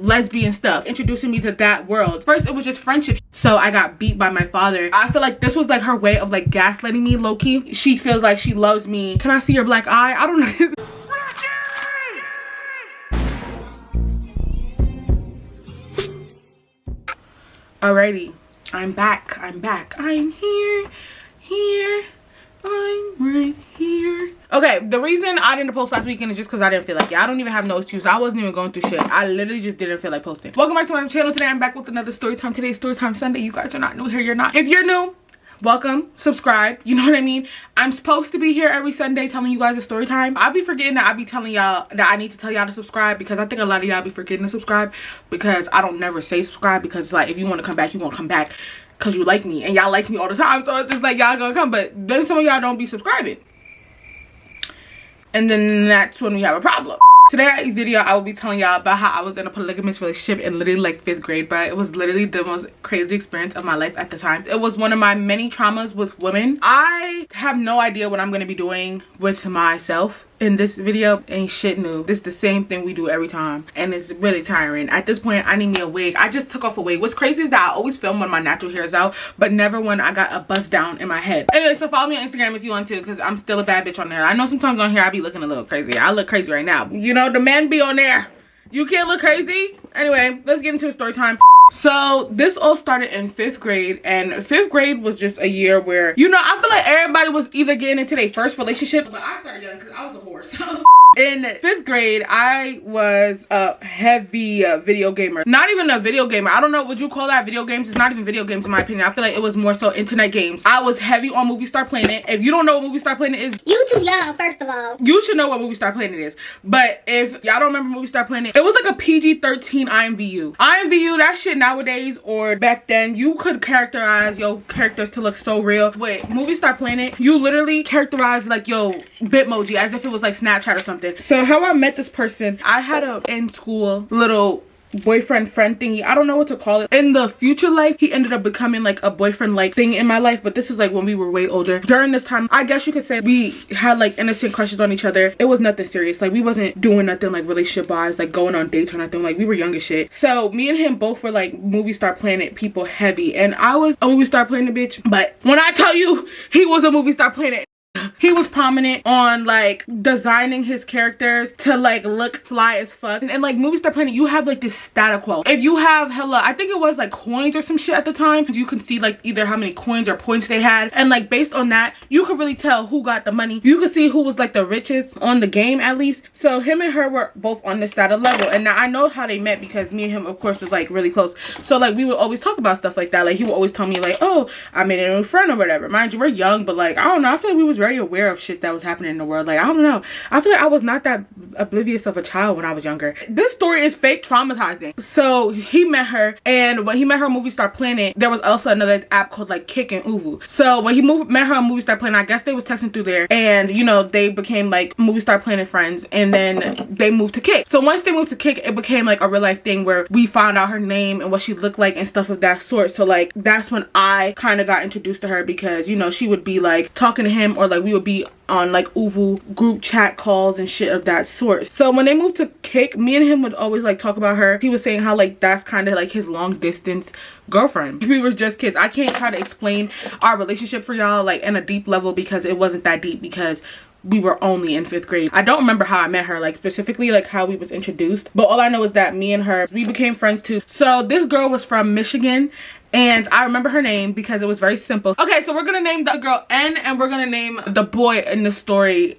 lesbian stuff, introducing me to that world. First it was just friendship, so I got beat by my father. I feel like this was like her way of like gaslighting me low-key. She feels like she loves me. Can I see your black eye? I don't know. Alrighty, I'm back. I'm here, I'm right here. Okay, the reason I didn't post last weekend is just because I didn't feel like it. I don't even have no excuse. I wasn't even going through shit. I literally just didn't feel like posting. Welcome back to my channel. Today I'm back with another story time. Today's story time Sunday. You guys are not new here. You're not. If you're new, welcome, subscribe, you know what I mean? I'm supposed to be here every Sunday telling you guys a story time. I'll be forgetting that I be telling y'all that I need to tell y'all to subscribe, because I think a lot of y'all be forgetting to subscribe, because I don't never say subscribe, because like if you want to come back, you want to come back because you like me, and y'all like me all the time, so it's just like y'all gonna come, but then some of y'all don't be subscribing, and then that's when we have a problem. Today's video I will be telling y'all about how I was in a polygamous relationship in literally like 5th grade, but it was literally the most crazy experience of my life at the time. It was one of my many traumas with women. I have no idea what I'm going to be doing with myself in this video. Ain't shit new. This is the same thing we do every time, and it's really tiring. At this point I need me a wig. I just took off a wig. What's crazy is that I always film when my natural hair is out, but never when I got a bust down in my head. Anyway, so follow me on Instagram if you want to, because I'm still a bad bitch on there. I know sometimes on here I be looking a little crazy. I look crazy right now, you know, the men be on there. You can't look crazy. Anyway, let's get into a story time. So this all started in 5th grade, and 5th grade was just a year where, you know, I feel like everybody was either getting into their first relationship, but I started young because I was a whore. So in 5th grade I was a heavy video gamer. Not even a video gamer. I don't know, would you call that video games? It's not even video games in my opinion. I feel like it was more so internet games. I was heavy on Movie Star Planet. If you don't know what Movie Star Planet is, you too young, first of all. You should know what Movie Star Planet is. But if y'all don't remember Movie Star Planet, it was like a PG-13 IMVU. IMVU, that shit nowadays or back then, you could characterize your characters to look so real. With Movie Star Planet, you literally characterize like your Bitmoji as if it was like Snapchat or something. So how I met this person, I had a in school little boyfriend friend thingy. I don't know what to call it. In the future life, he ended up becoming like a boyfriend like thing in my life, but this is like when we were way older. During this time, I guess you could say we had like innocent crushes on each other. It was nothing serious. Like we wasn't doing nothing like relationship wise, like going on dates or nothing. Like we were young as shit. So me and him both were like Movie Star Planet people heavy, and I was a Movie Star Planet bitch. But when I tell you he was a Movie Star Planet, he was prominent on like designing his characters to like look fly as fuck. And like Movie Star Planet, you have like this status quo. If you have hella, I think it was like coins or some shit at the time, you can see like either how many coins or points they had, and like based on that you could really tell who got the money. You could see who was like the richest on the game at least. So him and her were both on the status level, and now I know how they met because me and him of course was like really close. So like we would always talk about stuff like that. Like he would always tell me like, oh, I made a new friend or whatever. Mind you, we're young, but like I don't know, I feel like we was very aware of shit that was happening in the world. Like I don't know, I feel like I was not that oblivious of a child when I was younger. This story is fake traumatizing. So he met her, and when he met her on Movie Star Planet, there was also another app called like Kick and Uvu. So when he met her on Movie Star Planet, I guess they was texting through there, and you know they became like Movie Star Planet friends, and then they moved to Kick. So once they moved to Kick, it became like a real life thing where we found out her name and what she looked like and stuff of that sort. So like that's when I kind of got introduced to her, because you know she would be like talking to him, or like we would be on like Uvu group chat calls and shit of that sort. So when they moved to Kick, me and him would always like talk about her. He was saying how like that's kind of like his long distance girlfriend. We were just kids. I can't try to explain our relationship for y'all like in a deep level, because it wasn't that deep, because we were only in 5th grade. I don't remember how I met her, like specifically like how we was introduced, but all I know is that me and her, we became friends too. So this girl was from Michigan, and I remember her name because it was very simple. Okay, so we're gonna name the girl N, and we're gonna name the boy in the story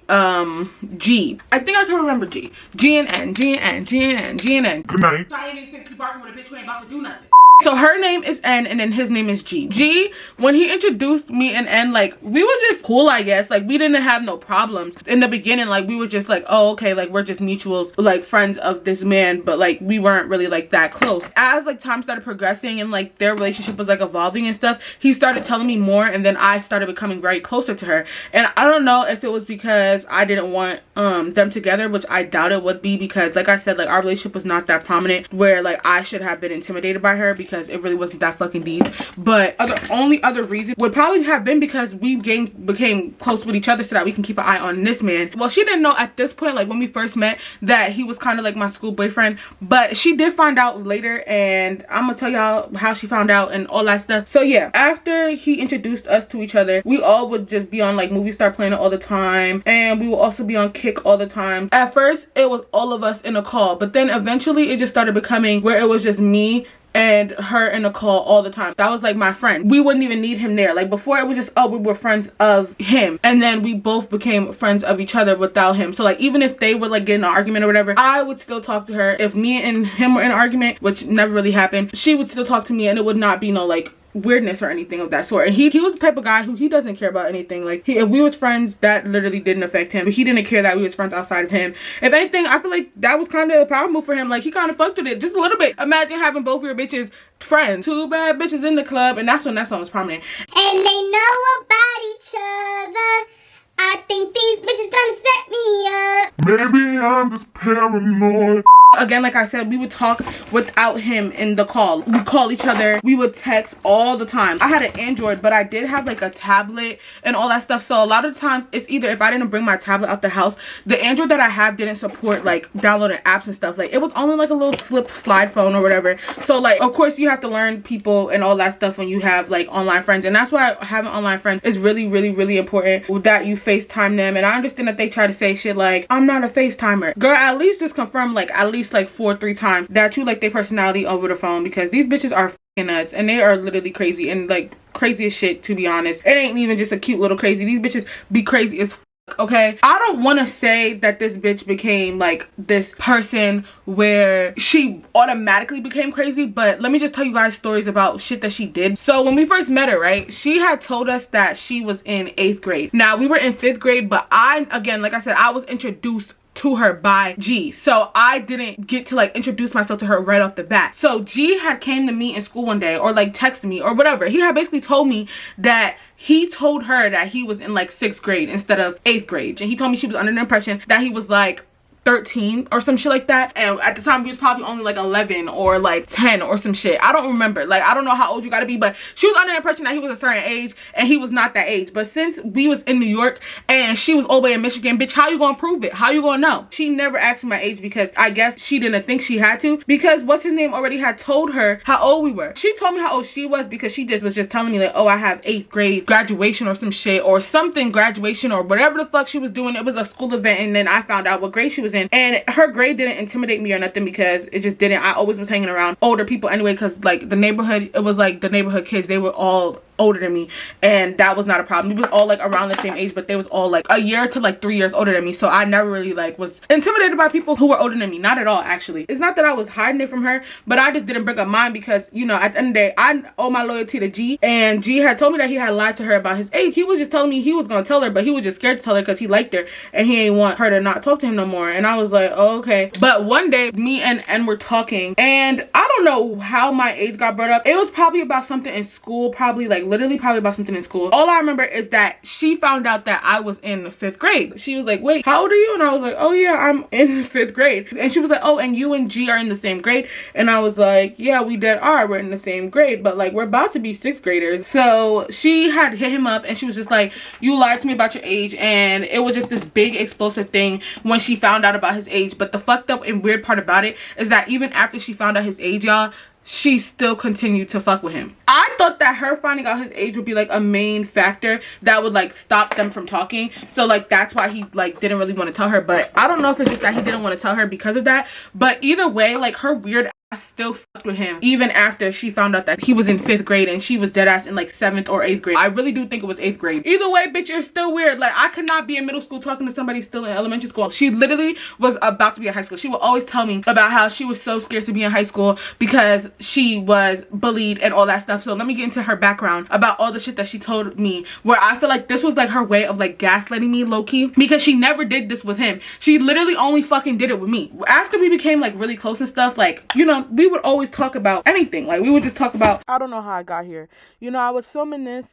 G. I think I can remember G. G and N, G and N, G and N, G and N. Good night. I ain't even keep barking with a bitch who ain't about to do nothing. So her name is N, and then his name is G. G, when he introduced me and N, like we were just cool, I guess. Like we didn't have no problems in the beginning. Like we were just like, oh okay, like we're just mutuals, like friends of this man, but like we weren't really like that close. As like time started progressing and like their relationship was like evolving and stuff, he started telling me more, and then I started becoming very closer to her. And I don't know if it was because I didn't want them together, which I doubt it would be, because like I said, like our relationship was not that prominent where like I should have been intimidated by her, because because it really wasn't that fucking deep. But the only other reason would probably have been because we became close with each other so that we can keep an eye on this man. Well, she didn't know at this point, like when we first met, that he was kind of like my school boyfriend, but she did find out later, and I'm gonna tell y'all how she found out and all that stuff. So yeah, after he introduced us to each other, we all would just be on like Movie Star Planet all the time, and we will also be on Kick all the time. At first it was all of us in a call, but then eventually it just started becoming where it was just me and her in a call all the time. That was like my friend. We wouldn't even need him there. Like before it was just, oh, we were friends of him, and then we both became friends of each other without him. So like even if they would like get in an argument or whatever, I would still talk to her. If me and him were in an argument, which never really happened, she would still talk to me, and it would not be no like weirdness or anything of that sort. And he was the type of guy who he doesn't care about anything. Like if we was friends, that literally didn't affect him. But he didn't care that we was friends outside of him. If anything, I feel like that was kind of a power move for him. Like he kind of fucked with it just a little bit. Imagine having both your bitches friends, two bad bitches in the club, and that's when that song was prominent. And they know about each other. I think these bitches trying to set me up. Maybe I'm just paranoid. Again, like I said, we would talk without him in the call. We call each other, we would text all the time. I had an Android, but I did have like a tablet and all that stuff. So a lot of times it's either if I didn't bring my tablet out the house, the Android that I have didn't support like downloading apps and stuff. Like it was only like a little flip slide phone or whatever. So like of course you have to learn people and all that stuff when you have like online friends, and that's why having online friends is really really important, that you FaceTime them. And I understand that they try to say shit like, I'm not a FaceTimer. Girl, at least just confirm like at least like 4 or 3 times that you like their personality over the phone, because these bitches are fucking nuts and they are literally crazy, and like crazy as shit, to be honest. It ain't even just a cute little crazy. These bitches be crazy as fuck, okay? I don't want to say that this bitch became like this person where she automatically became crazy, but let me just tell you guys stories about shit that she did. So when we first met her, right, she had told us that she was in 8th grade. Now we were in 5th grade, but again, like I said, I was introduced to her by G, so I didn't get to like introduce myself to her right off the bat. So G had came to me in school one day, or like texted me or whatever. He had basically told me that he told her that he was in like 6th grade instead of 8th grade, and he told me she was under the impression that he was like 13 or some shit like that, and at the time we was probably only like 11 or like 10 or some shit. I don't remember, like I don't know how old you gotta be, but she was under the impression that he was a certain age and he was not that age. But since we was in New York and she was all the way in Michigan, bitch, how you gonna prove it? How you gonna know? She never asked me my age because I guess she didn't think she had to, because what's his name already had told her how old we were. She told me how old she was because she just was telling me like, oh, I have 8th grade graduation or some shit or something, graduation or whatever the fuck she was doing. It was a school event, and then I found out what grade she was in, and her grade didn't intimidate me or nothing because it just didn't. I always was hanging around older people anyway, because like the neighborhood, it was like the neighborhood kids, they were all older than me, and that was not a problem. We was all like around the same age, but they was all like a year to like 3 years older than me, so I never really like was intimidated by people who were older than me. Not at all, actually. It's not that I was hiding it from her, but I just didn't bring up mine because, you know, at the end of the day, I owe my loyalty to G, and G had told me that he had lied to her about his age. He was just telling me he was gonna tell her, but he was just scared to tell her because he liked her and he ain't want her to not talk to him no more. And I was like, oh, okay. But one day me and N were talking, and I don't know how my age got brought up. It was probably about something in school, probably like literally probably about something in school. All I remember is that she found out that I was in 5th grade. She was like, wait, how old are you? And I was like, oh yeah, I'm in 5th grade. And she was like, oh, and you and G are in the same grade? And I was like, yeah, we dead are. We're in the same grade, but like we're about to be 6th graders. So she had hit him up and she was just like, you lied to me about your age. And it was just this big explosive thing when she found out about his age. But the fucked up and weird part about it is that even after she found out his age, y'all, she still continued to fuck with him. I thought that her finding out his age would be like a main factor that would like stop them from talking. So like that's why he like didn't really want to tell her. But I don't know if it's just that he didn't want to tell her because of that. But either way, like her weird I still fucked with him even after she found out that he was in 5th grade and she was dead ass in like 7th or 8th grade. I really do think it was 8th grade. Either way, bitch, you're still weird. Like I could not be in middle school talking to somebody still in elementary school. She literally was about to be in high school. She would always tell me about how she was so scared to be in high school because she was bullied and all that stuff. So let me get into her background about all the shit that she told me, where I feel like this was like her way of like gaslighting me low-key, because she never did this with him. She literally only fucking did it with me. After we became like really close and stuff, like, you know, we would always talk about anything. Like we would just talk about, I don't know how I got here. You know, I was filming this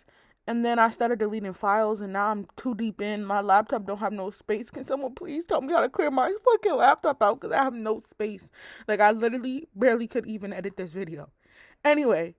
And then I started deleting files, and now I'm too deep in. My laptop don't have no space. Can someone please tell me how to clear my fucking laptop out? Because I have no space. Like, I literally barely could even edit this video. Anyway,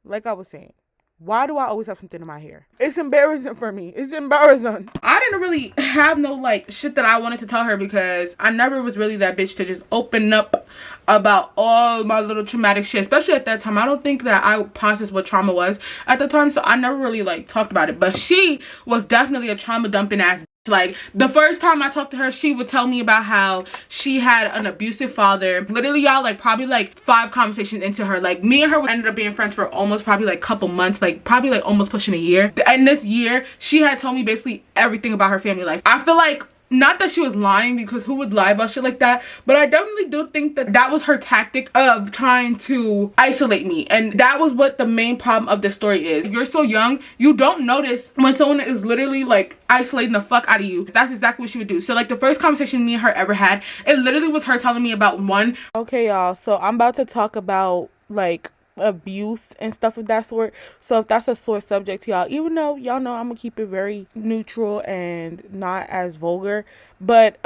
like I was saying, why do I always have something in my hair? It's embarrassing for me. It's embarrassing. I didn't really have no, like, shit that I wanted to tell her because I never was really that bitch to just open up about all my little traumatic shit. Especially at that time. I don't think that I processed what trauma was at the time. So I never really, like, talked about it. But she was definitely a trauma dumping ass. Like, the first time I talked to her, she would tell me about how she had an abusive father. Literally, y'all, like, probably like 5 conversations into her, like, me and her ended up being friends for almost probably like couple months, like probably like almost pushing a year. And this year, she had told me basically everything about her family life. I feel like, not that she was lying, because who would lie about shit like that, but I definitely do think that that was her tactic of trying to isolate me. And that was what the main problem of this story is. If you're so young, you don't notice when someone is literally like isolating the fuck out of you. That's exactly what she would do. So like the first conversation me and her ever had, it literally was her telling me about one. Okay, y'all, so I'm about to talk about like abuse and stuff of that sort. So if that's a sore subject to y'all, even though y'all know I'm gonna keep it very neutral and not as vulgar, but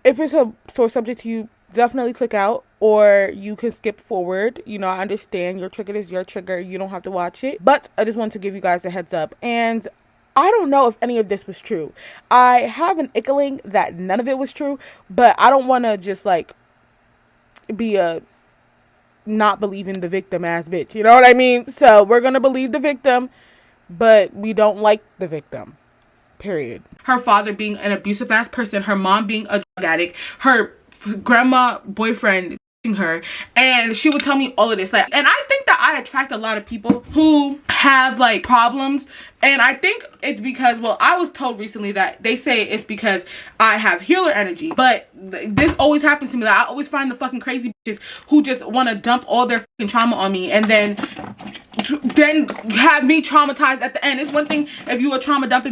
if it's a sore subject to you, definitely click out, or you can skip forward. You know, I understand your trigger is your trigger, you don't have to watch it, but I just want to give you guys a heads up. And I don't know if any of this was true. I have an inkling that none of it was true, but I don't want to just like be a not believing the victim ass bitch, you know what I mean? So we're gonna believe the victim, but we don't like the victim, period. Her father being an abusive ass person, her mom being a drug addict, her grandma boyfriend her, and she would tell me all of this. Like, and I think that I attract a lot of people who have like problems, and I think it's because, well, I was told recently that they say it's because I have healer energy, but this always happens to me. Like, I always find the fucking crazy bitches who just want to dump all their fucking trauma on me and then have me traumatized at the end. It's one thing if you are trauma dumping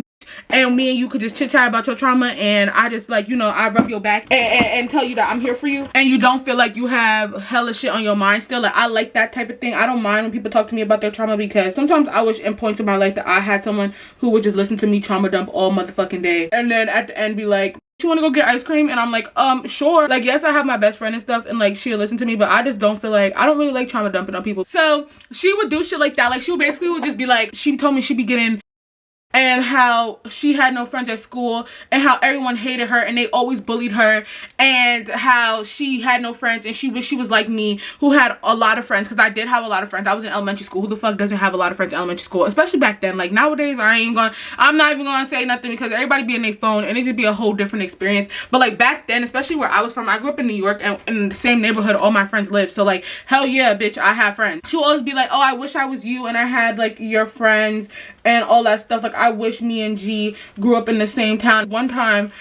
and me and you could just chit chat about your trauma, and I just, like, you know, I rub your back and tell you that I'm here for you, and you don't feel like you have hella shit on your mind still. Like, I like that type of thing. I don't mind when people talk to me about their trauma, because sometimes I wish in points in my life that I had someone who would just listen to me trauma dump all motherfucking day, and then at the end be like, you want to go get ice cream? And I'm like, sure. Like, yes, I have my best friend and stuff, and like she'll listen to me, but I just don't feel like, I don't really like trauma dumping on people. So she would do shit like that. Like, she basically would just be like, she told me she'd be getting, and how she had no friends at school, and how everyone hated her and they always bullied her, and how she had no friends and she wished she was like me, who had a lot of friends, because I did have a lot of friends. I was in elementary school. Who the fuck doesn't have a lot of friends in elementary school, especially back then? Like, nowadays I'm not even gonna say nothing, because everybody be in their phone and it just be a whole different experience. But like back then, especially where I was from, I grew up in New York, and in the same neighborhood all my friends lived. So like, hell yeah, bitch, I have friends. She'll always be like, oh, I wish I was you and I had like your friends and all that stuff. Like, I wish me and G grew up in the same town. One time,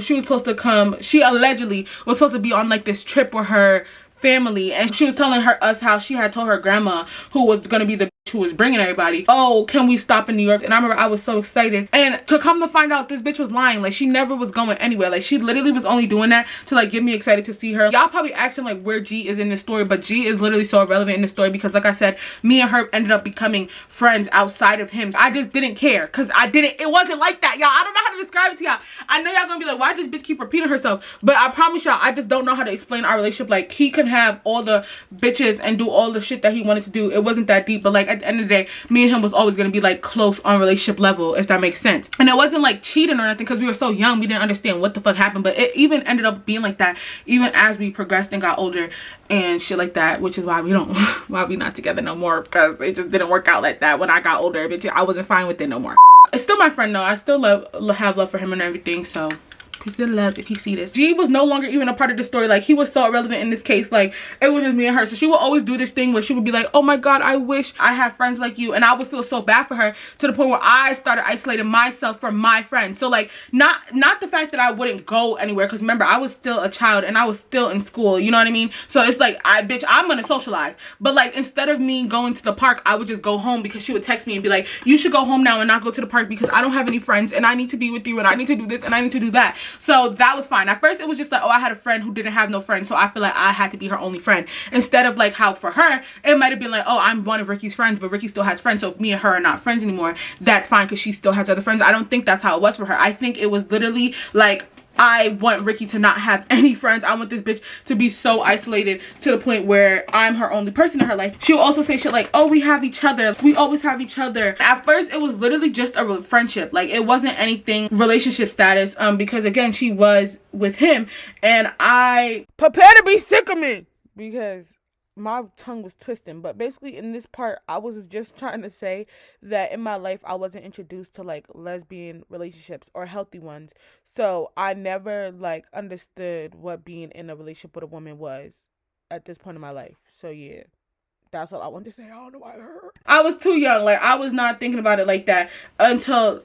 she was supposed to come, she allegedly was supposed to be on like this trip with her family, and she was telling us how she had told her grandma, who was gonna be the bitch who was bringing everybody, oh, can we stop in New York? And I remember I was so excited, and to come to find out, this bitch was lying. Like, she never was going anywhere. Like, she literally was only doing that to like get me excited to see her. Y'all probably asking like where G is in this story, but G is literally so irrelevant in this story, because like I said, me and her ended up becoming friends outside of him. I just didn't care, because it wasn't like that, y'all. I don't know how to describe it to y'all. I know y'all gonna be like, why does this bitch keep repeating herself? But I promise y'all, I just don't know how to explain our relationship. Like, he could have all the bitches and do all the shit that he wanted to do. It wasn't that deep, but like at the end of the day, me and him was always gonna be like close on relationship level, if that makes sense. And it wasn't like cheating or nothing, because we were so young, we didn't understand what the fuck happened. But it even ended up being like that even as we progressed and got older and shit like that, which is why we not together no more, because it just didn't work out like that. When I got older, bitch, I wasn't fine with it no more. It's still my friend though. I still have love for him and everything, so peace and love if you see this. G was no longer even a part of the story. Like, he was so irrelevant in this case. Like, it was just me and her. So she would always do this thing where she would be like, oh my god, I wish I had friends like you. And I would feel so bad for her, to the point where I started isolating myself from my friends. So like, not the fact that I wouldn't go anywhere, because remember, I was still a child and I was still in school, you know what I mean? So it's like, bitch, I'm gonna socialize. But like, instead of me going to the park, I would just go home, because she would text me and be like, you should go home now and not go to the park, because I don't have any friends and I need to be with you and I need to do this and I need to do that. So that was fine. At first it was just like, oh, I had a friend who didn't have no friends, so I feel like I had to be her only friend, instead of like how for her it might have been like, oh, I'm one of Rykky's friends, but Rykky still has friends, so if me and her are not friends anymore, that's fine because she still has other friends. I don't think that's how it was for her. I think it was literally like, I want Rykky to not have any friends. I want this bitch to be so isolated to the point where I'm her only person in her life. She'll also say shit like, oh, we have each other, we always have each other. At first it was literally just a friendship, like it wasn't anything relationship status, because again, she was with him, and I prepare to be sick of me because my tongue was twisting. But basically in this part, I was just trying to say that in my life I wasn't introduced to like lesbian relationships or healthy ones, so I never like understood what being in a relationship with a woman was at this point in my life. So yeah, that's all I wanted to say. I don't know why it hurt. I was too young. Like, I was not thinking about it like that until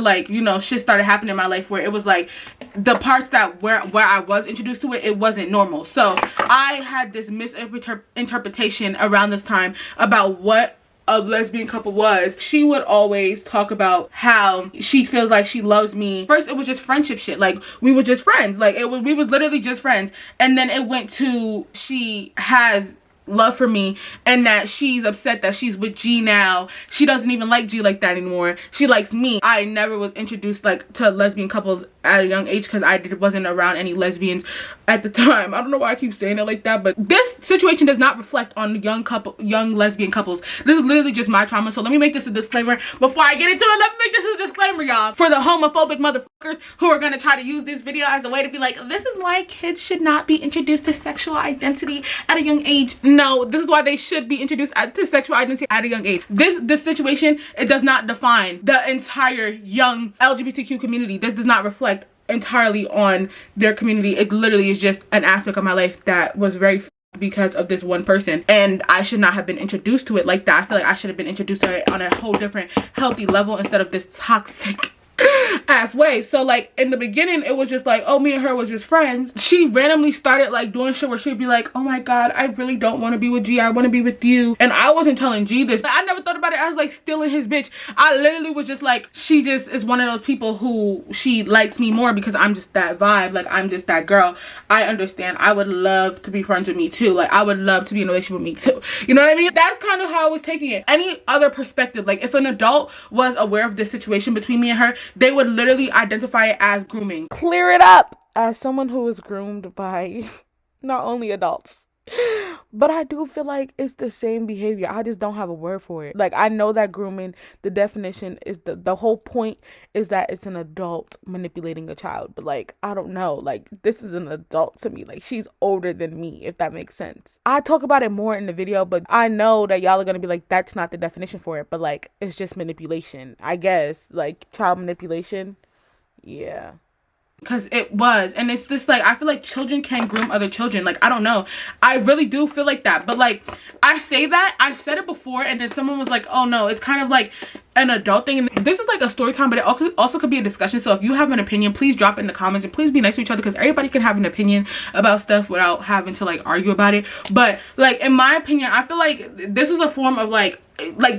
like, you know, shit started happening in my life where it was like the parts that where I was introduced to it, it wasn't normal. So I had this misinterpretation around this time about what a lesbian couple was. She would always talk about how she feels like she loves me. First it was just friendship shit, like we were just friends, like we was literally just friends, and then it went to she has love for me and that she's upset that she's with G now. She doesn't even like G like that anymore. She likes me. I never was introduced like to lesbian couples at a young age because I wasn't around any lesbians at the time. I don't know why I keep saying it like that, but this situation does not reflect on young lesbian couples. This is literally just my trauma. So let me make this a disclaimer before I get into it. Let me make this a disclaimer, y'all, for the homophobic motherfuckers who are gonna try to use this video as a way to be like, this is why kids should not be introduced to sexual identity at a young age. No, this is why they should be introduced to sexual identity at a young age. This situation, it does not define the entire young LGBTQ community. This does not reflect entirely on their community. It literally is just an aspect of my life that was very because of this one person, and I should not have been introduced to it like that. I feel like I should have been introduced to it on a whole different healthy level instead of this toxic ass way. So like in the beginning it was just like, oh, me and her was just friends. She randomly started like doing shit where she'd be like, oh my god, I really don't want to be with G, I want to be with you. And I wasn't telling G this. I never thought about it as like stealing his bitch. I literally was just like, she just is one of those people who she likes me more because I'm just that vibe, like I'm just that girl. I understand. I would love to be friends with me too. Like I would love to be in a relationship with me too. You know what I mean? That's kind of how I was taking it. Any other perspective, like if an adult was aware of this situation between me and her, they would literally identify it as grooming. Clear it up. As someone who was groomed by not only adults, but I do feel like it's the same behavior. I just don't have a word for it. Like I know that grooming, the definition is the whole point is that it's an adult manipulating a child. But like, I don't know, like this is an adult to me. Like she's older than me, if that makes sense. I talk about it more in the video, but I know that y'all are gonna be like, that's not the definition for it. But like, it's just manipulation, I guess. Like child manipulation. Yeah. Because it was, and it's just like, I feel like children can groom other children. Like I don't know, I really do feel like that. But like, I say that, I've said it before, and then someone was like, oh no, it's kind of like an adult thing. And this is like a story time, but it also could be a discussion. So if you have an opinion, please drop it in the comments, and please be nice to each other, because everybody can have an opinion about stuff without having to like argue about it. But like, in my opinion, I feel like this is a form of like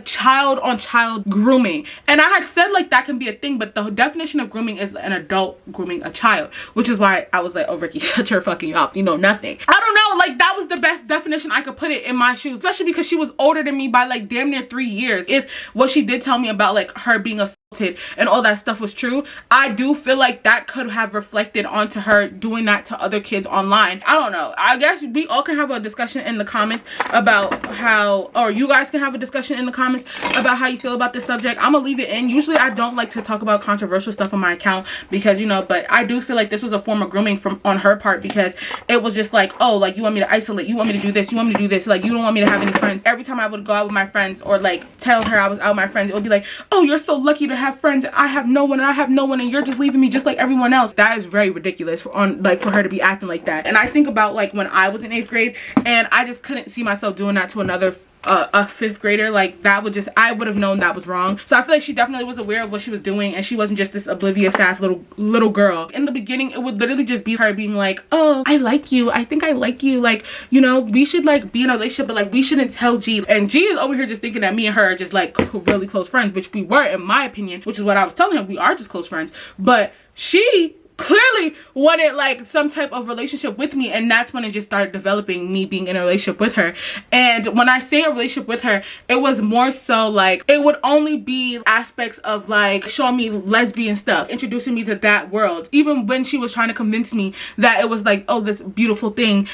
child on child grooming. And I had said like that can be a thing, but the definition of grooming is an adult grooming a child, which is why I was like, oh Rykky, shut your fucking mouth, you know nothing. I don't know, like that was the best definition I could put it in my shoes, especially because she was older than me by like damn near 3 years. If what she did tell me about like her being assaulted and all that stuff was true, I do feel like that could have reflected onto her doing that to other kids online. I don't know, I guess we all can have a discussion in the comments about how, or you guys can have a discussion in the comments about how you feel about this subject. I'm gonna leave it in. Usually I don't like to talk about controversial stuff on my account because, you know, but I do feel like this was a form of grooming on her part, because it was just like, oh, like you want me to isolate, you want me to do this, you want me to do this, like you don't want me to have any friends. Every time I would go out with my friends or like tell her I was out with my friends, it would be like, oh, you're so lucky to have friends, I have no one, and I have no one, and you're just leaving me just like everyone else. That is very ridiculous for her to be acting like that. And I think about like when I was in 8th grade and I just couldn't see myself doing that to another a 5th grader. Like that would just, I would have known that was wrong. So I feel like she definitely was aware of what she was doing, and she wasn't just this oblivious ass little girl. In the beginning it would literally just be her being like, oh, I like you, I think I like you, like, you know, we should like be in a relationship, but like we shouldn't tell G. And G is over here just thinking that me and her are just like really close friends, which we were, in my opinion, which is what I was telling him, we are just close friends. But she clearly wanted like some type of relationship with me, and that's when it just started developing, me being in a relationship with her. And when I say a relationship with her, it was more so like it would only be aspects of like showing me lesbian stuff, introducing me to that world. Even when she was trying to convince me that it was like, oh, this beautiful thing,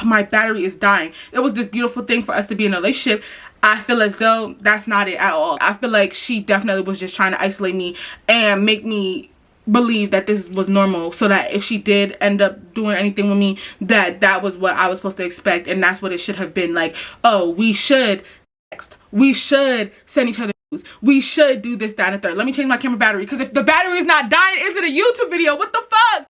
my battery is dying, it was this beautiful thing for us to be in a relationship, I feel as though that's not it at all. I feel like she definitely was just trying to isolate me and make me believe that this was normal, so that if she did end up doing anything with me, that was what I was supposed to expect, and that's what it should have been. Like, oh, we should text, we should send each other news, we should do this, that, and the third. Let me change my camera battery, because if the battery is not dying, is it a YouTube video? What the fuck?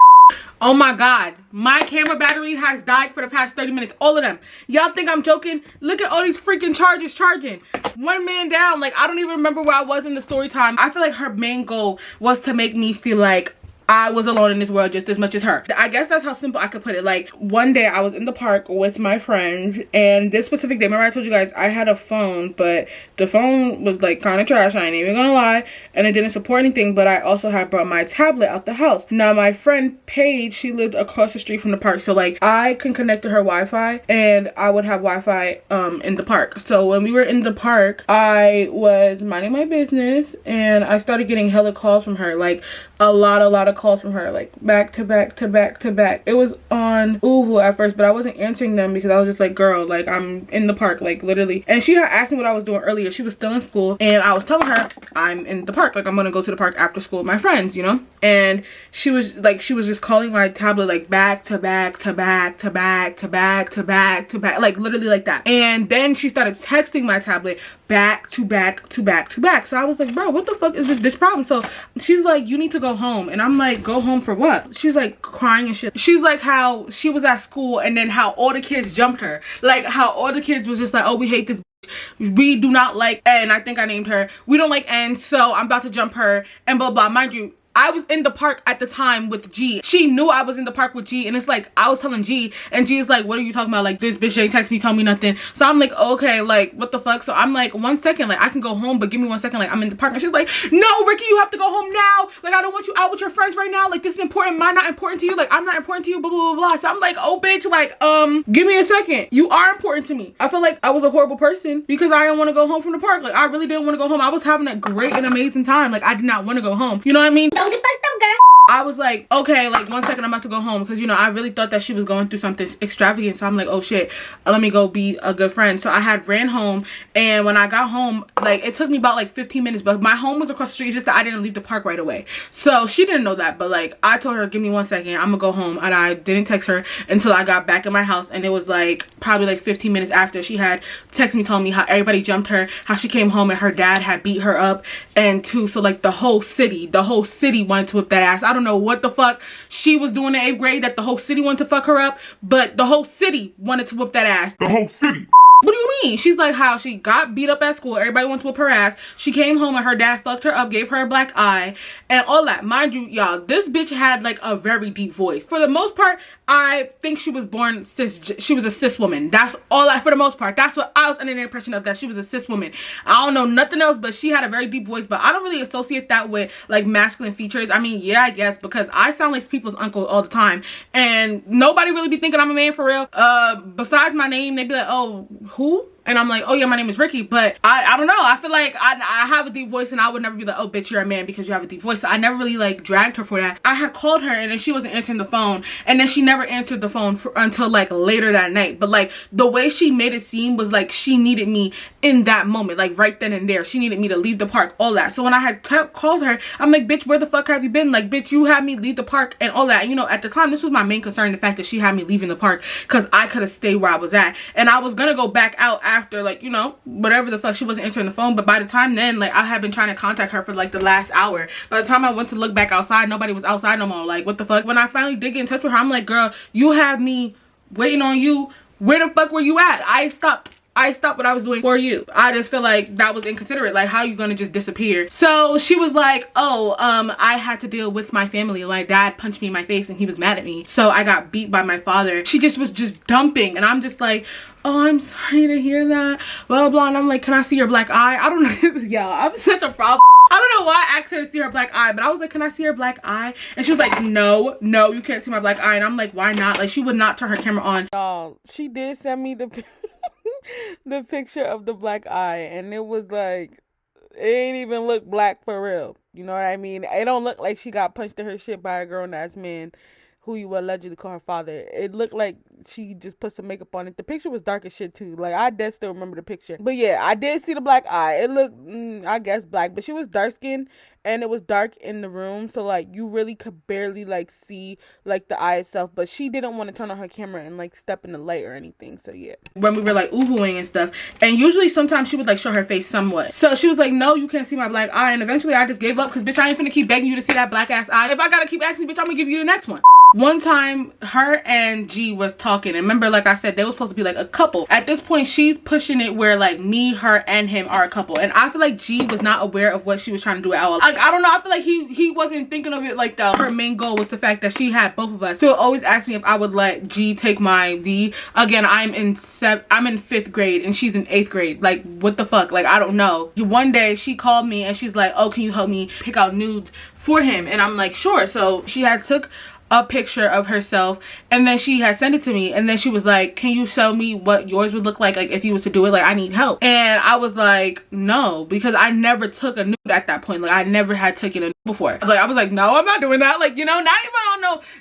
Oh my god, my camera battery has died for the past 30 minutes, all of them. Y'all think I'm joking? Look at all these freaking chargers charging. One man down. Like, I don't even remember where I was in the story time. I feel like her main goal was to make me feel like I was alone in this world just as much as her. I guess that's how simple I could put it. Like, one day I was in the park with my friends, and this specific day, remember I told you guys I had a phone, but the phone was like kind of trash, I ain't even gonna lie, and it didn't support anything. But I also had brought my tablet out the house. Now my friend Paige, she lived across the street from the park, so like I can connect to her Wi-Fi, and I would have Wi-Fi in the park. So when we were in the park, I was minding my business, and I started getting hella calls from her, like a lot of calls from her, like back to back to back to back. It was on Imovie at first, but I wasn't answering them because I was just like, girl, like I'm in the park, like literally. And she had asked me what I was doing earlier. She was still in school, and I was telling her I'm in the park, like I'm gonna go to the park after school with my friends, you know. And she was just calling my tablet like back to back to back to back to back to back to back, like literally like that. And then she started texting my tablet back to back to back to back. So I was like, bro, what the fuck is this bitch problem? So she's like, you need to go home. And I'm like, go home for what? She's like crying and shit. She's like how she was at school, and then how all the kids jumped her, like how all the kids was just like, oh, we hate this bitch, we do not like, and I think I named her, we don't like N, so I'm about to jump her, and blah blah. Mind you, I was in the park at the time with G. She knew I was in the park with G, and it's like I was telling G, and G is like, what are you talking about? Like, this bitch ain't text me, tell me nothing. So I'm like, okay, like what the fuck? So I'm like, 1 second, like I can go home, but give me 1 second, like I'm in the park. And she's like, no, Rykky, you have to go home now. Like, I don't want you out with your friends right now. Like, this is important. Am I not important to you? Like, I'm not important to you, blah blah blah blah. So I'm like, oh bitch, like give me a second. You are important to me. I feel like I was a horrible person because I didn't want to go home from the park. Like, I really didn't want to go home. I was having a great and amazing time. Like, I did not want to go home. You know what I mean? Don't get fucked up, girl. I was like, okay, like 1 second, I'm about to go home, because you know I really thought that she was going through something extravagant. So I'm like, oh shit, let me go be a good friend. So I had ran home, and when I got home, like it took me about like 15 minutes, but my home was across the street. It's just that I didn't leave the park right away. So she didn't know that, but like I told her, give me 1 second, I'm gonna go home. And I didn't text her until I got back in my house, and it was like probably like 15 minutes after she had texted me telling me how everybody jumped her, how she came home and her dad had beat her up, and too, so like the whole city wanted to whip that ass. I don't know what the fuck she was doing in 8th grade that the whole city wanted to fuck her up, but the whole city wanted to whip that ass. The whole city. What do you mean? She's like how she got beat up at school, everybody wants to whip her ass. She came home and her dad fucked her up, gave her a black eye, and all that. Mind you, y'all, this bitch had like a very deep voice. For the most part, I think she was born cis. She was a cis woman. That's all for the most part. That's what I was under the impression of, that she was a cis woman. I don't know nothing else, but she had a very deep voice. But I don't really associate that with like masculine features. I mean, yeah, I guess, because I sound like people's uncle all the time, and nobody really be thinking I'm a man for real. Besides my name, they be like, oh, who? And I'm like, oh yeah, my name is Rykky. But I don't know, I feel like I have a deep voice, and I would never be like, oh bitch, you're a man because you have a deep voice. So I never really like dragged her for that. I had called her, and then she wasn't answering the phone, and then she never answered the phone until like later that night. But like the way she made it seem was like she needed me in that moment, like right then and there. She needed me to leave the park, all that. So when I had called her, I'm like, bitch, where the fuck have you been? Like, bitch, you had me leave the park and all that. And, you know, at the time, this was my main concern, the fact that she had me leaving the park, because I could have stayed where I was at, and I was gonna go back out after, like, you know, whatever the fuck. She wasn't answering the phone. But by the time then, like, I had been trying to contact her for like the last hour. By the time I went to look back outside, nobody was outside no more. Like, what the fuck? When I finally did get in touch with her, I'm like, girl, you have me waiting on you. Where the fuck were you at? I stopped what I was doing for you. I just feel like that was inconsiderate. Like, how you gonna just disappear? So she was like, oh, I had to deal with my family. My dad punched me in my face and he was mad at me, so I got beat by my father. She just was just dumping, and I'm just like, oh, I'm sorry to hear that, blah blah. And I'm like, can I see your black eye? I don't know. Yeah, I'm such a problem. I don't know know why I asked her to see her black eye, but I was like, can I see her black eye? And she was like, no, you can't see my black eye. And I'm like, why not? Like, she would not turn her camera on. Y'all, she did send me the the picture of the black eye, and it was like, it ain't even look black for real. You know what I mean? It don't look like she got punched in her shit by a grown-ass man who you would allegedly call her father. It looked like she just put some makeup on it. The picture was dark as shit too. Like, I dead still remember the picture. But yeah, I did see the black eye. It looked, I guess, black. But she was dark skinned, and it was dark in the room. So, like, you really could barely, like, see, like, the eye itself. But she didn't want to turn on her camera and, like, step in the light or anything. So, yeah. When we were, like, ooh-hooing and stuff. And usually, sometimes she would, like, show her face somewhat. So, she was like, no, you can't see my black eye. And eventually, I just gave up. Because, bitch, I ain't finna keep begging you to see that black-ass eye. If I gotta keep asking, bitch, I'm gonna give you the next one. One time, her and G was talking, and remember, like I said, they were supposed to be like a couple. At this point, she's pushing it where like me, her, and him are a couple, and I feel like G was not aware of what she was trying to do at all. Like, I don't know, I feel like he wasn't thinking of it like that. Her main goal was the fact that she had both of us. She'll always ask me if I would let G take my V. Again, I'm in 5th grade and she's in 8th grade. Like, what the fuck? Like, I don't know. One day she called me and she's like, oh, can you help me pick out nudes for him? And I'm like, sure. So she had took a picture of herself and then she had sent it to me, and then she was like, can you show me what yours would look like if you was to do it? Like, I need help. And I was like, no, because I never took a nude at that point. Like, I never had taken a nude before. Like, I was like, no, I'm not doing that. Like, you know, not even on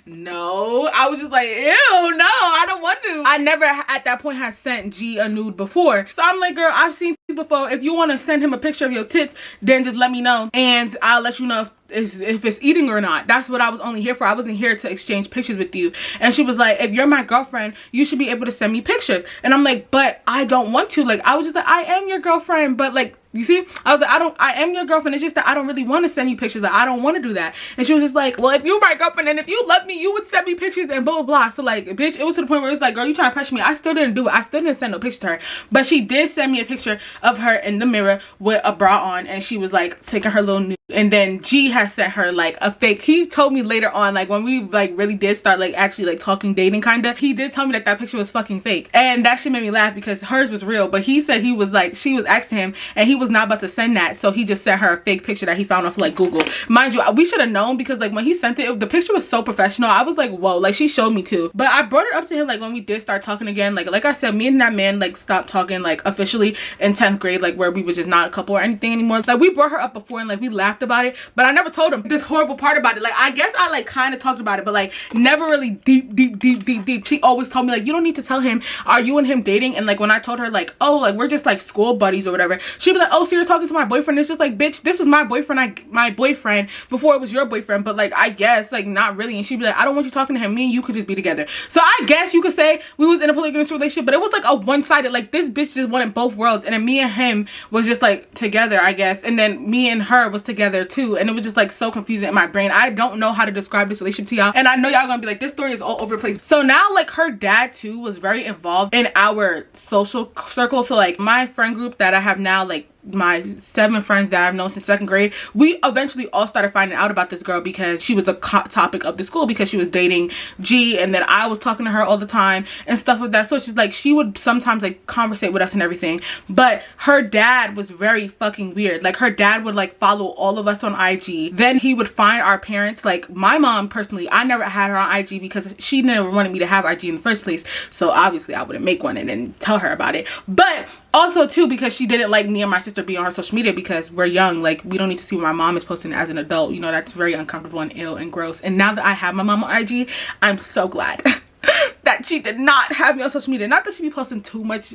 no, I was just like, ew, no, I don't want to. I never at that point had sent G a nude before. So I'm like, girl, I've seen these before. If you want to send him a picture of your tits, then just let me know and I'll let you know if it's eating or not. That's what I was only here for. I wasn't here to exchange pictures with you. And she was like, if you're my girlfriend, you should be able to send me pictures. And I'm like, but I don't want to. Like, I was just like, I am your girlfriend, but like, you see, I was like, I am your girlfriend. It's just that I don't really want to send you pictures. Like, I don't want to do that. And she was just like, well, if you're my girlfriend and if you love me, you would send me pictures and blah, blah, blah. So like, bitch, it was to the point where it's like, girl, you trying to pressure me. I still didn't do it. I still didn't send no picture to her. But she did send me a picture of her in the mirror with a bra on. And she was like taking her little nude. And then G has sent her like a fake. He told me later on, like when we like really did start like actually like talking, dating kind of, he did tell me that that picture was fucking fake. And that shit made me laugh because hers was real. But he said he was like, she was asking him and he was not about to send that. So he just sent her a fake picture that he found off like Google. Mind you, we should have known because like when he sent it, the picture was so professional. I was like, whoa, like she showed me too. But I brought it up to him like when we did start talking again. Like I said, me and that man like stopped talking like officially in 10th grade, like where we were just not a couple or anything anymore. Like we brought her up before and like we laughed about it, but I never told him this horrible part about it. Like I guess I like kind of talked about it, but like never really deep. She always told me like, you don't need to tell him, are you and him dating? And like when I told her like, oh, like we're just like school buddies or whatever, she'd be like, oh, so you're talking to my boyfriend? It's just like, bitch, this was my boyfriend, my boyfriend before it was your boyfriend. But like I guess like not really. And she'd be like, I don't want you talking to him, me and you could just be together. So I guess you could say we was in a polygamous relationship, but it was like a one-sided, like this bitch just wanted both worlds, and then me and him was just like together, I guess, and then me and her was together too, and it was just like so confusing in my brain. I don't know how to describe this relationship to y'all, and I know y'all gonna be like, this story is all over the place. So now like her dad too was very involved in our social circle. So like my friend group that I have now, like my 7 friends that I've known since 2nd grade, we eventually all started finding out about this girl because she was a topic of the school because she was dating G, and then I was talking to her all the time and stuff like that. So she's like, she would sometimes like conversate with us and everything, but her dad was very fucking weird. Like her dad would like follow all of us on IG, then he would find our parents. Like my mom personally, I never had her on IG because she never wanted me to have IG in the first place, so obviously I wouldn't make one and then tell her about it. But also too because she didn't like me and my sister be on her social media because we're young. Like we don't need to see what my mom is posting as an adult, you know. That's very uncomfortable and ill and gross. And now that I have my mom on IG, I'm so glad that she did not have me on social media. Not that she be posting too much,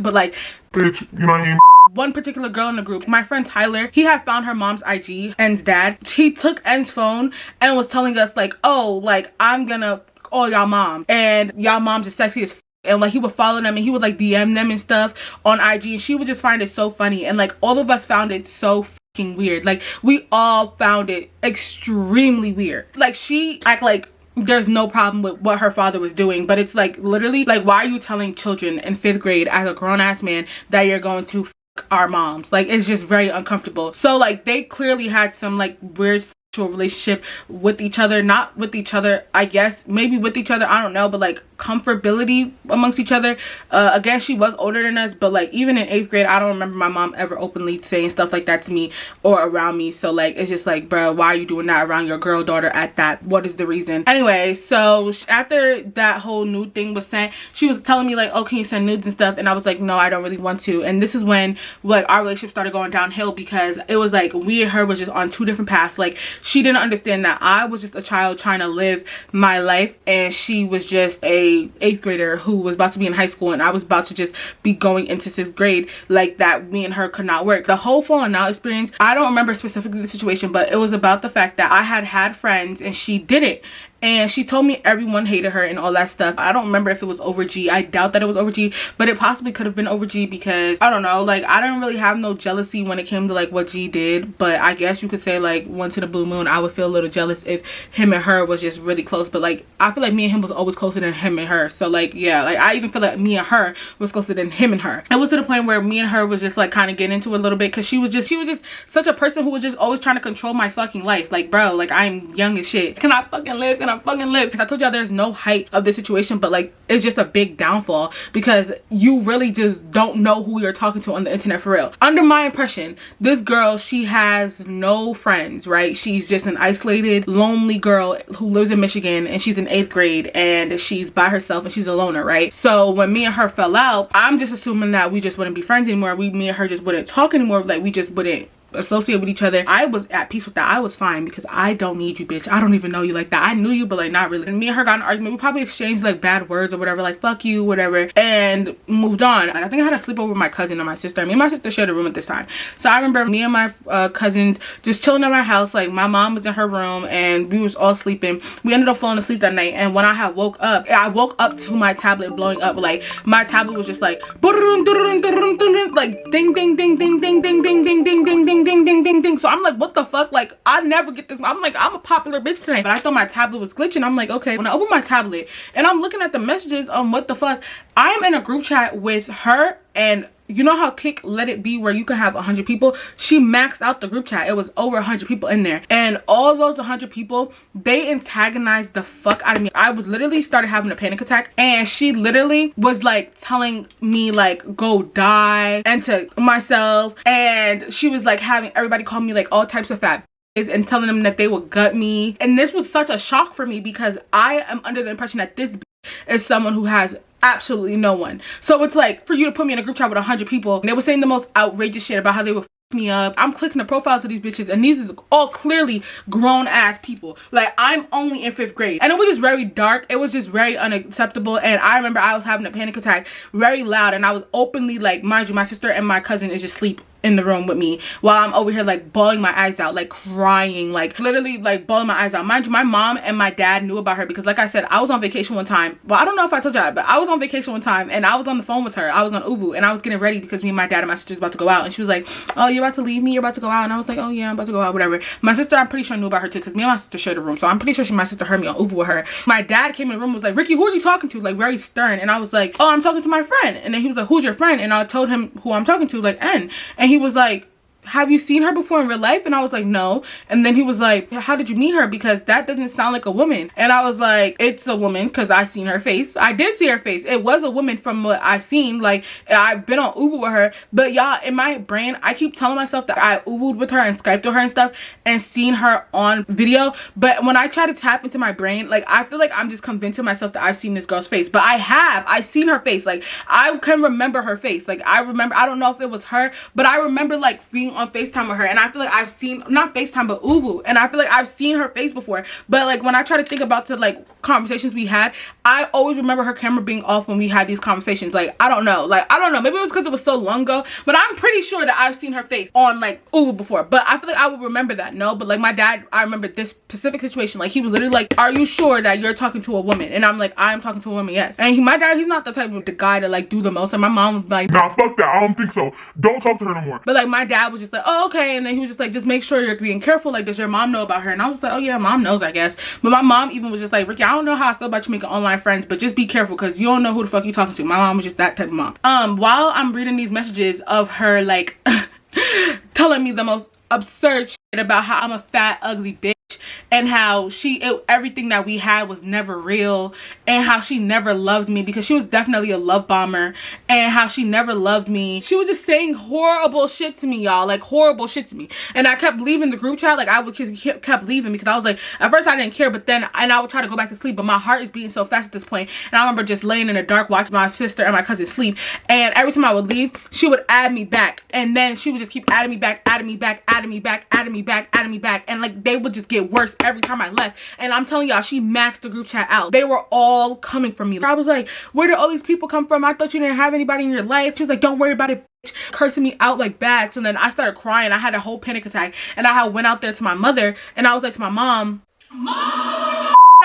but like, Bitch, you know what I mean? One particular girl in the group, my friend Tyler, he had found her mom's IG, N's dad. He took N's phone and was telling us like, oh, like I'm gonna call y'all mom and y'all mom's is sexy as and like he would follow them and he would like DM them and stuff on IG, and she would just find it so funny, and like all of us found it so fucking weird. Like we all found it extremely weird. Like she act like there's no problem with what her father was doing, but it's like literally like, why are you telling children in 5th grade as a grown-ass man that you're going to fuck our moms? Like it's just very uncomfortable. So like they clearly had some like weird relationship with each other, not with each other, I guess, maybe with each other, I don't know, but like comfortability amongst each other. Again, she was older than us, but like even in 8th grade, I don't remember my mom ever openly saying stuff like that to me or around me. So like it's just like, bro, why are you doing that around your girl daughter at that? What is the reason? Anyway, so after that whole nude thing was sent, she was telling me like, oh, can you send nudes and stuff? And I was like, no, I don't really want to. And this is when like our relationship started going downhill, because it was like we and her was just on 2 different paths. Like she didn't understand that I was just a child trying to live my life, and she was just a 8th grader who was about to be in high school, and I was about to just be going into 6th grade. Like that me and her could not work. The whole falling out experience, I don't remember specifically the situation, but it was about the fact that I had friends and she didn't. And she told me everyone hated her and all that stuff. I don't remember if it was over G. I doubt that it was over G, but it possibly could have been over G, because I don't know, like I didn't really have no jealousy when it came to like what G did. But I guess you could say like once in a blue moon, I would feel a little jealous if him and her was just really close. But like I feel like me and him was always closer than him and her. So like yeah, like I even feel like me and her was closer than him and her. It was to the point where me and her was just like kind of getting into it a little bit, because she was just such a person who was just always trying to control my fucking life. Like bro, like I'm young as shit. Can I fucking live? Can I fucking live? Because I told y'all there's no height of this situation, but like it's just a big downfall, because you really just don't know who you're talking to on the internet for real. Under my impression, this girl, she has no friends, right? She's just an isolated, lonely girl who lives in Michigan, and she's in 8th grade, and she's by herself, and she's a loner, right? So when me and her fell out, I'm just assuming that we just wouldn't be friends anymore. Me and her just wouldn't talk anymore. Like we just wouldn't associate with each other. I was at peace with that. I was fine, because I don't need you, bitch. I don't even know you like that. I knew you, but like not really. And me and her got in an argument. We probably exchanged like bad words or whatever, like fuck you, whatever, and moved on. And I think I had a sleepover with my cousin and my sister. Me and my sister shared a room at this time. So I remember me and my cousins just chilling at my house. Like my mom was in her room and we was all sleeping. We ended up falling asleep that night, and when I woke up to my tablet blowing up. Like my tablet was just like like ding ding ding ding ding ding ding ding ding ding ding ding ding ding ding. So I'm like, what the fuck? Like I never get this. I'm like, I'm a popular bitch tonight, but I thought my tablet was glitching. I'm like, okay. When I open my tablet and I'm looking at the messages, what the fuck, I'm in a group chat with her, and you know how Kick let it be where you can have 100 people? She maxed out the group chat. It was over 100 people in there, and all those 100 people, they antagonized the fuck out of me. I would literally started having a panic attack, and she literally was like telling me like go die and to myself, and she was like having everybody call me like all types of fat and telling them that they would gut me. And this was such a shock for me, because I am under the impression that this is someone who has absolutely no one. So it's like for you to put me in a group chat with 100 people, and they were saying the most outrageous shit about how they would me up. I'm clicking the profiles of these bitches, and these is all clearly grown ass people. Like I'm only in 5th grade, and it was just very dark. It was just very unacceptable. And I remember I was having a panic attack very loud, and I was openly like, mind you, my sister and my cousin is just asleep in the room with me while I'm over here like bawling my eyes out, like crying, like literally like bawling my eyes out. Mind you, my mom and my dad knew about her, because like I said, I was on vacation one time. Well, I don't know if I told you that, but I was on vacation one time, and I was on the phone with her. I was on Uvu, and I was getting ready because me and my dad and my sister was about to go out, and she was like, oh, you're about to leave me, you're about to go out? And I was like, oh yeah, I'm about to go out, whatever. My sister, I'm pretty sure knew about her too, because me and my sister shared a room, so I'm pretty sure my sister heard me on Uvu with her. My dad came in the room and was like, Rykky, who are you talking to? Like very stern. And I was like, oh, I'm talking to my friend. And then he was like, who's your friend? And I told him who I'm talking to, like N. And he was like, have you seen her before in real life? And I was like, no. And then he was like, how did you meet her? Because that doesn't sound like a woman. And I was like, it's a woman, because I seen her face. I did see her face. It was a woman from what I seen. Like I've been on Uvu with her, but y'all, in my brain, I keep telling myself that I Uvu'd with her and Skyped with her and stuff and seen her on video. But when I try to tap into my brain, like I feel like I'm just convincing myself that I've seen this girl's face. But I've seen her face. Like I can remember her face. Like I don't know if it was her, but I remember like being on FaceTime with her, and I feel like I've seen, not FaceTime but Uvu, and I feel like I've seen her face before. But like when I try to think about the like conversations we had, I always remember her camera being off when we had these conversations. Like I don't know, maybe it was because it was so long ago, but I'm pretty sure that I've seen her face on like Uvu before. But I feel like I would remember that. No, but like my dad, I remember this specific situation. Like he was literally like, are you sure that you're talking to a woman? And I'm like, I'm talking to a woman, yes. And my dad, he's not the type of the guy to like do the most. And my mom was like, nah, fuck that, I don't think so, don't talk to her no more. But like my dad was just like, oh okay. And then he was just like, just make sure you're being careful. Like, does your mom know about her? And I was just like, oh yeah, mom knows, I guess. But my mom even was just like, Rykky, I don't know how I feel about you making online friends, but just be careful, because you don't know who the fuck you talking to. My mom was just that type of mom. While I'm reading these messages of her like telling me the most absurd shit about how I'm a fat ugly bitch and how everything that we had was never real, and how she never loved me because she was definitely a love bomber, and how she never loved me. She was just saying horrible shit to me, y'all, like horrible shit to me. And I kept leaving the group chat. Like I would kept leaving because I was like, at first I didn't care, but then I would try to go back to sleep, but my heart is beating so fast at this point. And I remember just laying in the dark watching my sister and my cousin sleep, and every time I would leave, she would add me back, and then she would just keep adding me back, adding me back, adding me back, adding me back, adding me back, and like they would just get worse every time I left. And I'm telling y'all, she maxed the group chat out. They were all coming for me. I was like, where did all these people come from? I thought you didn't have anybody in your life. She was like, don't worry about it, bitch. Cursing me out like bad. So then I started crying. I had a whole panic attack, and I went out there to my mother, and I was like to my mom,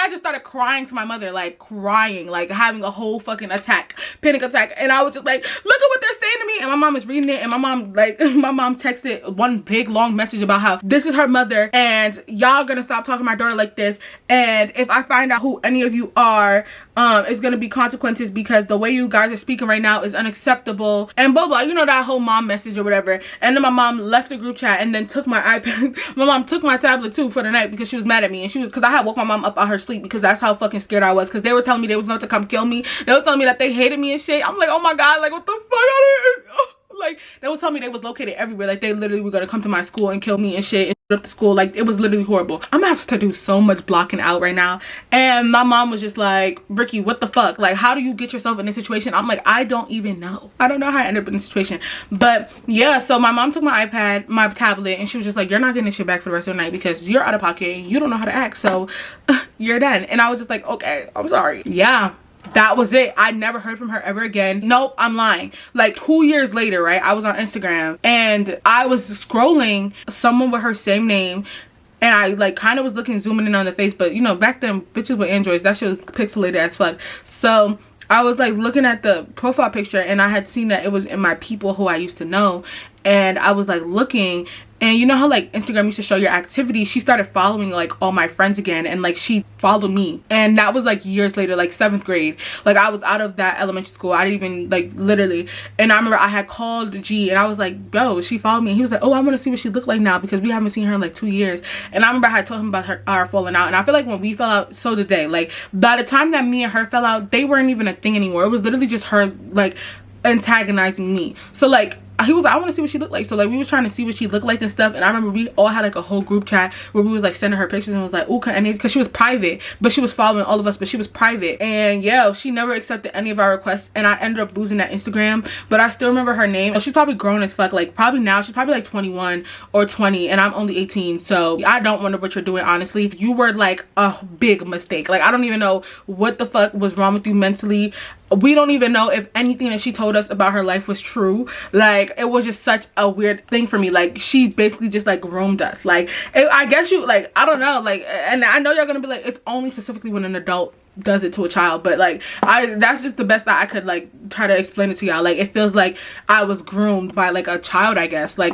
I just started crying to my mother, like crying, like having a whole fucking panic attack. And I was just like, look at what they're saying to me. And my mom is reading it, and my mom texted one big long message about how this is her mother, and y'all gonna stop talking to my daughter like this, and if I find out who any of you are, it's gonna be consequences because the way you guys are speaking right now is unacceptable, and blah blah, you know, that whole mom message or whatever. And then my mom left the group chat and then took my iPad. My mom took my tablet too for the night because she was mad at me, and because I had woke my mom up out her sleep because that's how fucking scared I was, because they were telling me they was going to come kill me. They were telling me that they hated me and shit. I'm like, oh my god, like what the fuck? Like they was telling me they was located everywhere, like they literally were gonna come to my school and kill me and shit and up the school. Like it was literally horrible. I'm gonna have to do so much blocking out right now. And my mom was just like, Rykky, what the fuck, like how do you get yourself in this situation? I'm like, I don't even know. I don't know how I ended up in this situation. But yeah, so my mom took my iPad, my tablet, and she was just like, you're not getting this shit back for the rest of the night because you're out of pocket and you don't know how to act, so you're done. And I was just like, okay, I'm sorry. Yeah, that was it. I never heard from her ever again. Nope, I'm lying. Like 2 years later, right, I was on Instagram and I was scrolling someone with her same name, and I like kind of was zooming in on the face, but you know, back then bitches with Androids, that shit was pixelated as fuck. So I was like looking at the profile picture, and I had seen that it was in my people who I used to know, and I was like looking, and you know how like Instagram used to show your activity? She started following like all my friends again, and like she followed me, and that was like years later, like 7th grade. Like I was out of that elementary school. I didn't even like literally, and I remember I had called G and I was like, bro, she followed me, and he was like, oh, I want to see what she looked like now because we haven't seen her in like 2 years. And I remember I had told him about our falling out, and I feel like when we fell out, so did they. Like by the time that me and her fell out, they weren't even a thing anymore. It was literally just her like antagonizing me. So like he was like, I want to see what she looked like. So like we was trying to see what she looked like and stuff. And I remember we all had like a whole group chat where we was like sending her pictures and was like, oh, because she was private, but she was following all of us, but she was private. And yeah, she never accepted any of our requests, and I ended up losing that Instagram. But I still remember her name. She's probably grown as fuck. Like probably now she's probably like 21 or 20, and I'm only 18. So I don't wonder what you're doing, honestly. You were like a big mistake. Like I don't even know what the fuck was wrong with you mentally. We don't even know if anything that she told us about her life was true. Like it was just such a weird thing for me. Like she basically just like groomed us. Like I guess you, like, I don't know, like, and I know you're gonna be like, it's only specifically when an adult does it to a child, but like that's just the best that I could like try to explain it to y'all. Like it feels like I was groomed by like a child, I guess. Like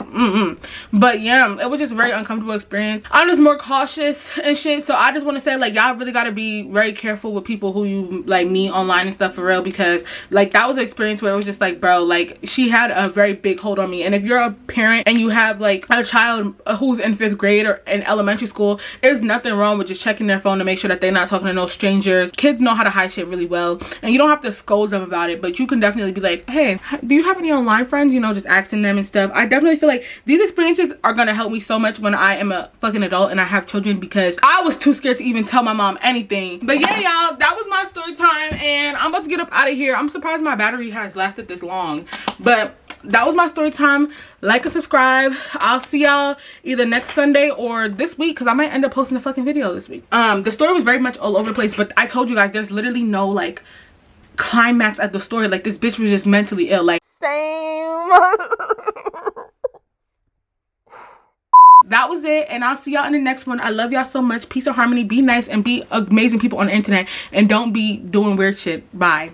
but yeah, it was just a very uncomfortable experience. I'm just more cautious and shit, so I just want to say like y'all really got to be very careful with people who you like meet online and stuff, for real, because like that was an experience where it was just like, bro, like she had a very big hold on me. And if you're a parent and you have like a child who's in 5th grade or in elementary school, there's nothing wrong with just checking their phone to make sure that they're not talking to no strangers. Kids know how to hide shit really well, and you don't have to scold them about it, but you can definitely be like, hey, do you have any online friends, you know, just asking them and stuff. I definitely feel like these experiences are gonna help me so much when I am a fucking adult and I have children, because I was too scared to even tell my mom anything. But yeah, y'all, that was my story time, and I'm about to get up out of here. I'm surprised my battery has lasted this long, but that was my story time. Like and subscribe. I'll see y'all either next Sunday or this week, because I might end up posting a fucking video this week. The story was very much all over the place, but I told you guys there's literally no like climax at the story. Like this bitch was just mentally ill. Like same. That was it, and I'll see y'all in the next one. I love y'all so much. Peace and harmony. Be nice and be amazing people on the internet, and don't be doing weird shit. Bye.